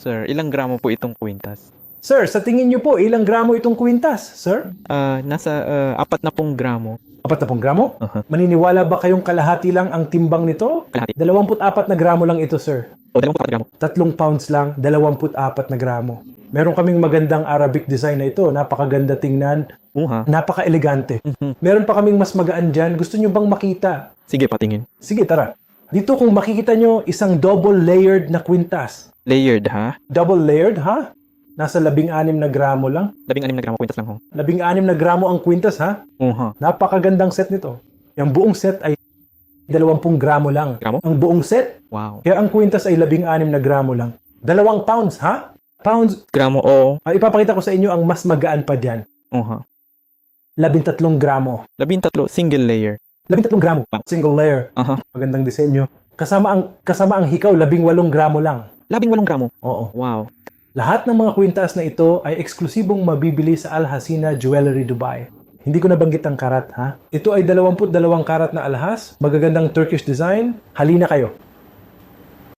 sir. Ilang gramo po itong kwintas? Sir, sa tingin niyo po, ilang gramo itong kwintas, sir? Nasa 40 gramo. 40 gramo? Aha. Maniniwala ba kayong kalahati lang ang timbang nito? Kalahati. 24 na gramo lang ito, sir. O, 24 gramo. 3 pounds lang, 24 na gramo. Meron kaming magandang Arabic design na ito. Napakaganda tingnan. Ha? Napaka-elegante. Meron pa kaming mas magaan dyan. Gusto nyo bang makita? Sige, patingin. Sige, tara. Dito kung makikita nyo, isang double layered na kwintas. Layered, ha? Double layered, ha? Nasa 16 na gramo lang. 16 na gramo kwintas lang, ho? 16 na gramo ang kwintas, ha? Ha? Napakagandang set nito. Yung buong set ay 20 gramo lang. Gramo? Ang buong set. Wow. Kaya ang kwintas ay 16 na gramo lang. 2 pounds, ha? Pounds. Gramo, o. Ipapakita ko sa inyo ang mas magaan pa dyan. Ha? 13 gramo. 13, single layer. 13 gramo. Single layer. Aha. Magandang disenyo. Kasama ang hikaw, 18 gramo lang. 18 gramo. Oo. Wow. Lahat ng mga kwintas na ito ay eksklusibong mabibili sa Al Hasina Jewelry Dubai. Hindi ko nabanggit ang karat, ha? Ito ay 22 karat na alhas, magagandang Turkish design. Halina kayo.